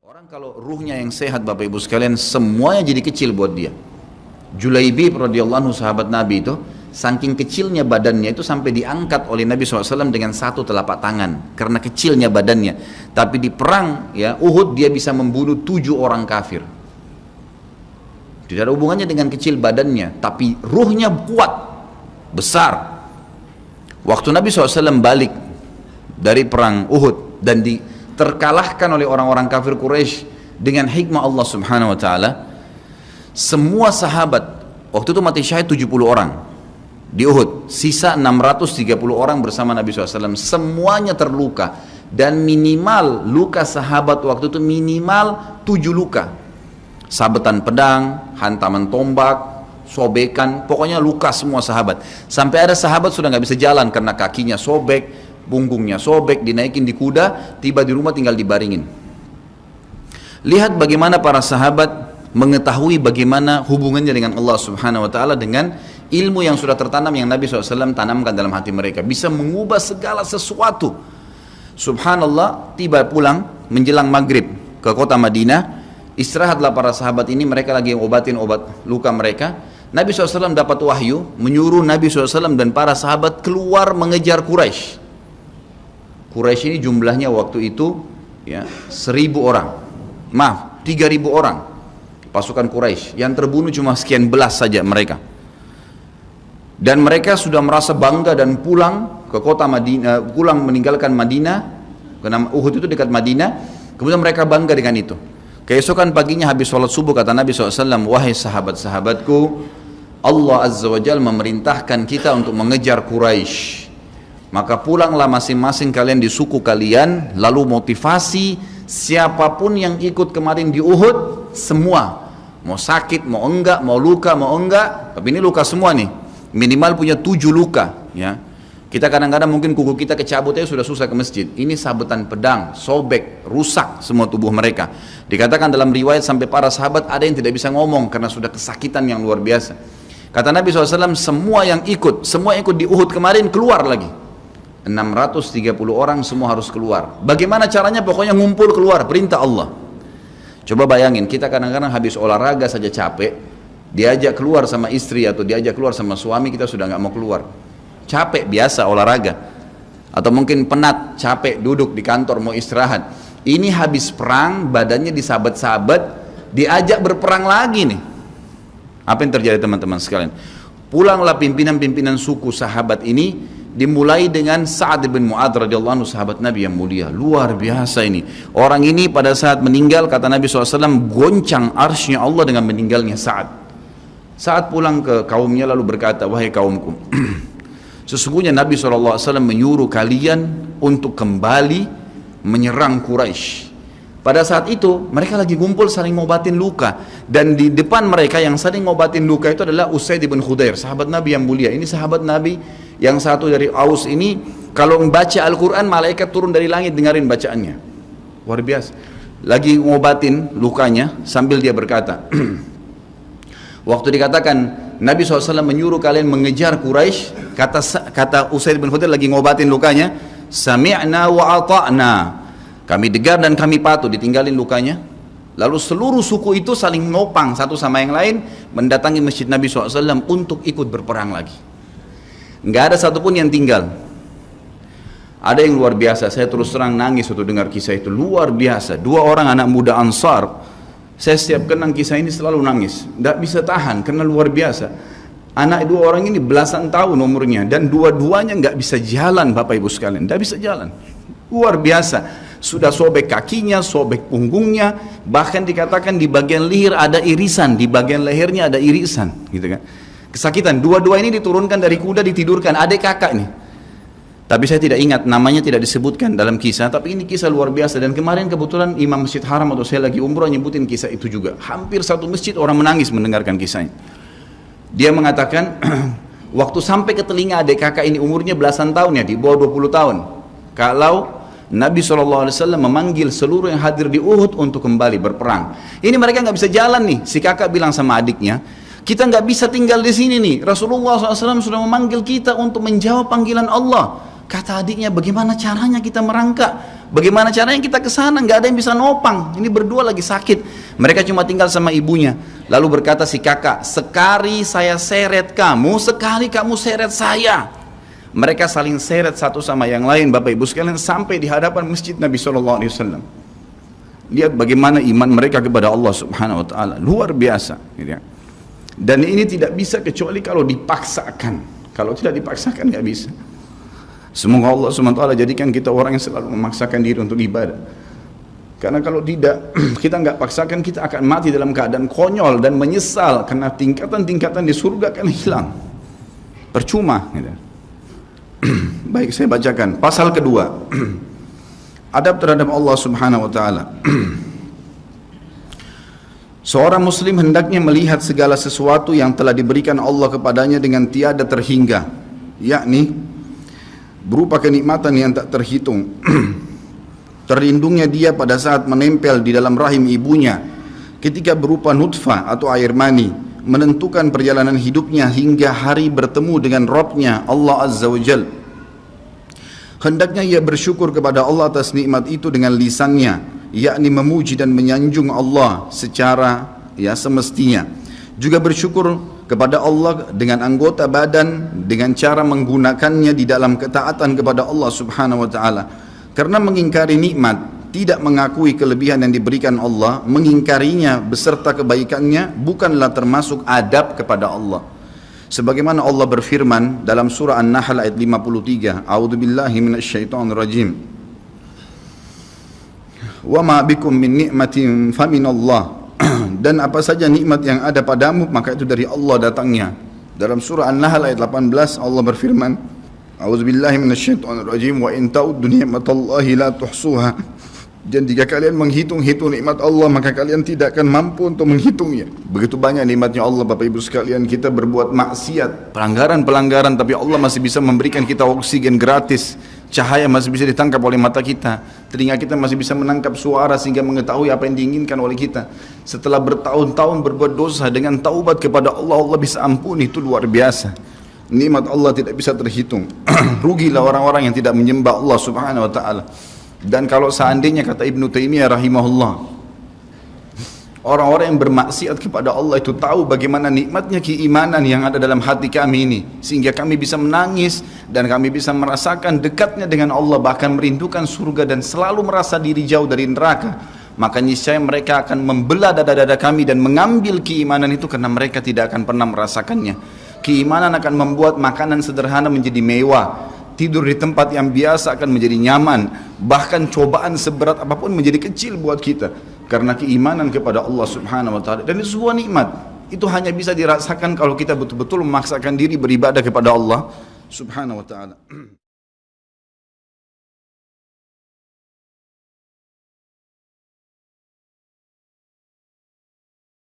Orang kalau ruhnya yang sehat Bapak Ibu sekalian, semuanya jadi kecil buat dia. Julaibib radhiyallahu anhu, sahabat Nabi itu, saking kecilnya badannya itu sampai diangkat oleh Nabi SAW dengan satu telapak tangan karena kecilnya badannya. Tapi di perang ya Uhud dia bisa membunuh 7 orang kafir. Tidak ada hubungannya dengan kecil badannya, tapi ruhnya kuat, besar. Waktu Nabi SAW balik dari perang Uhud dan terkalahkan oleh orang-orang kafir Quraisy dengan hikmah Allah Subhanahu wa taala, semua sahabat waktu itu mati syahid 70 orang di Uhud, sisa 630 orang bersama Nabi SAW, semuanya terluka, dan minimal luka sahabat waktu itu minimal 7 luka, sabetan pedang, hantaman tombak, sobekan, pokoknya luka semua sahabat. Sampai ada sahabat sudah nggak bisa jalan karena kakinya sobek, punggungnya sobek, dinaikin di kuda, tiba di rumah tinggal dibaringin. Lihat bagaimana para sahabat mengetahui bagaimana hubungannya dengan Allah Subhanahu wa taala dengan ilmu yang sudah tertanam yang Nabi SAW tanamkan dalam hati mereka, bisa mengubah segala sesuatu. Subhanallah, tiba pulang menjelang maghrib ke kota Madinah, istirahatlah para sahabat ini, mereka lagi obatin obat luka mereka. Nabi SAW dapat wahyu menyuruh Nabi SAW dan para sahabat keluar mengejar Quraisy. Quraisy ini jumlahnya waktu itu ya 1.000 orang, maaf 3.000 orang pasukan Quraisy, yang terbunuh cuma sekian belas saja mereka. Dan mereka sudah merasa bangga dan pulang ke kota Madinah, pulang meninggalkan Madinah, karena Uhud itu dekat Madinah. Kemudian mereka bangga dengan itu. Keesokan paginya habis sholat subuh kata Nabi SAW, wahai sahabat-sahabatku, Allah Azza wa Jalla memerintahkan kita untuk mengejar Quraisy. Maka pulanglah masing-masing kalian di suku kalian, lalu motivasi siapapun yang ikut kemarin di Uhud, semua, mau sakit, mau enggak, mau luka, mau enggak, tapi ini luka semua nih, minimal punya 7 luka ya. Kita kadang-kadang mungkin kuku kita kecabut aja sudah susah ke masjid, ini sabetan pedang, sobek, rusak semua tubuh mereka. Dikatakan dalam riwayat sampai para sahabat ada yang tidak bisa ngomong karena sudah kesakitan yang luar biasa. Kata Nabi SAW, semua yang ikut di Uhud kemarin keluar lagi. 630 orang semua harus keluar. Bagaimana caranya? Pokoknya ngumpul keluar, perintah Allah. Coba bayangin, kita kadang-kadang habis olahraga saja capek, diajak keluar sama istri atau diajak keluar sama suami, kita sudah nggak mau keluar. Capek biasa olahraga. Atau mungkin penat, capek duduk di kantor mau istirahat. Ini habis perang, badannya disabet-sabet, diajak berperang lagi nih. Apa yang terjadi teman-teman sekalian? Pulanglah pimpinan-pimpinan suku sahabat ini, dimulai dengan Sa'ad bin Mu'adz radhiyallahu anhu, sahabat Nabi yang mulia, luar biasa ini. Orang ini pada saat meninggal kata Nabi SAW, goncang arsy-Nya Allah dengan meninggalnya Sa'ad. Sa'ad pulang ke kaumnya lalu berkata, wahai kaumku, sesungguhnya Nabi SAW menyuruh kalian untuk kembali menyerang Quraisy. Pada saat itu mereka lagi kumpul saling ngobatin luka, dan di depan mereka yang saling ngobatin luka itu adalah Usaid bin Khudair, sahabat Nabi yang mulia. Ini sahabat Nabi yang satu dari Aus ini, kalau membaca Al-Quran malaikat turun dari langit dengerin bacaannya, luar biasa. Lagi ngobatin lukanya sambil dia berkata, waktu dikatakan Nabi SAW menyuruh kalian mengejar Quraisy, kata Usaid bin Khudair lagi ngobatin lukanya, sami'na wa ata'na, kami dengar dan kami patuh, ditinggalin lukanya. Lalu seluruh suku itu saling nopang satu sama yang lain, mendatangi masjid Nabi SAW untuk ikut berperang lagi. Nggak ada satupun yang tinggal. Ada yang luar biasa, saya terus terang nangis waktu dengar kisah itu, luar biasa. 2 orang anak muda Ansar, saya setiap kenang kisah ini selalu nangis, nggak bisa tahan karena luar biasa. Anak 2 orang ini belasan tahun umurnya, dan dua-duanya nggak bisa jalan Bapak Ibu sekalian, nggak bisa jalan, luar biasa. Sudah sobek kakinya, sobek punggungnya, bahkan dikatakan di bagian leher ada irisan, di bagian lehernya ada irisan, gitu kan. Kesakitan. Dua-dua ini diturunkan dari kuda, ditidurkan, adik kakak nih. Tapi saya tidak ingat, namanya tidak disebutkan dalam kisah, tapi ini kisah luar biasa. Dan kemarin kebetulan Imam Masjid Haram atau saya lagi umrah nyebutin kisah itu juga. Hampir satu masjid orang menangis mendengarkan kisahnya. Dia mengatakan, waktu sampai ke telinga adik kakak ini umurnya belasan tahun ya, di bawah 20 tahun. Kalau Nabi SAW memanggil seluruh yang hadir di Uhud untuk kembali berperang. Ini mereka nggak bisa jalan nih. Si kakak bilang sama adiknya, kita nggak bisa tinggal di sini nih. Rasulullah SAW sudah memanggil kita untuk menjawab panggilan Allah. Kata adiknya, bagaimana caranya kita merangkak? Bagaimana caranya kita ke sana? Nggak ada yang bisa nopang. Ini berdua lagi sakit. Mereka cuma tinggal sama ibunya. Lalu berkata si kakak, sekali saya seret kamu, sekali kamu seret saya. Mereka saling seret satu sama yang lain, Bapak Ibu sekalian, sampai di hadapan masjid Nabi SAW. Lihat bagaimana iman mereka kepada Allah Subhanahu Wa Taala, luar biasa. Gitu ya. Dan ini tidak bisa kecuali kalau dipaksakan. Kalau tidak dipaksakan nggak bisa. Semoga Allah SWT jadikan kita orang yang selalu memaksakan diri untuk ibadah. Karena kalau tidak, kita nggak paksakan, kita akan mati dalam keadaan konyol dan menyesal, karena tingkatan-tingkatan di surga akan hilang. Percuma. Gitu. Baik, saya bacakan pasal kedua. Adab terhadap Allah Subhanahu Wa Taala. Seorang muslim hendaknya melihat segala sesuatu yang telah diberikan Allah kepadanya dengan tiada terhingga, yakni berupa kenikmatan yang tak terhitung. Terlindungnya dia pada saat menempel di dalam rahim ibunya, ketika berupa nutfah atau air mani, menentukan perjalanan hidupnya hingga hari bertemu dengan Rabbnya Allah Azza wa Jal. Hendaknya ia bersyukur kepada Allah atas nikmat itu dengan lisannya, yakni memuji dan menyanjung Allah secara semestinya. Juga bersyukur kepada Allah dengan anggota badan, dengan cara menggunakannya di dalam ketaatan kepada Allah Subhanahu Wa Taala. Karena mengingkari nikmat, tidak mengakui kelebihan yang diberikan Allah, mengingkarinya beserta kebaikannya, bukanlah termasuk adab kepada Allah. Sebagaimana Allah berfirman dalam surah An-Nahl ayat 53, A'udzubillahi minasyaitonirrajim. Wa ma bikum min ni'matin faminallah. Dan apa saja nikmat yang ada padamu, maka itu dari Allah datangnya. Dalam surah An-Nahl ayat 18 Allah berfirman, A'udzubillahi minasyaitonirrajim, wa in ta'uddu ni'matallahi la tuhsuha. Dan jika kalian menghitung-hitung nikmat Allah, maka kalian tidak akan mampu untuk menghitungnya. Begitu banyak nikmatnya Allah, Bapak Ibu sekalian. Kita berbuat maksiat, pelanggaran-pelanggaran, tapi Allah masih bisa memberikan kita oksigen gratis. Cahaya masih bisa ditangkap oleh mata kita, telinga kita masih bisa menangkap suara sehingga mengetahui apa yang diinginkan oleh kita. Setelah bertahun-tahun berbuat dosa, dengan taubat kepada Allah, Allah bisa ampuni. Itu luar biasa. Nikmat Allah tidak bisa terhitung. Rugilah orang-orang yang tidak menyembah Allah Subhanahu Wa Taala. Dan kalau seandainya, kata Ibnu Taimiyah rahimahullah, orang-orang yang bermaksiat kepada Allah itu tahu bagaimana nikmatnya keimanan yang ada dalam hati kami ini, sehingga kami bisa menangis dan kami bisa merasakan dekatnya dengan Allah, bahkan merindukan surga dan selalu merasa diri jauh dari neraka, maka niscaya mereka akan membelah dada-dada kami dan mengambil keimanan itu, karena mereka tidak akan pernah merasakannya. Keimanan akan membuat makanan sederhana menjadi mewah, tidur di tempat yang biasa akan menjadi nyaman, bahkan cobaan seberat apapun menjadi kecil buat kita, karena keimanan kepada Allah Subhanahu Wa Taala. Dan itu sebuah nikmat. Itu hanya bisa dirasakan kalau kita betul-betul memaksakan diri beribadah kepada Allah Subhanahu Wa Taala.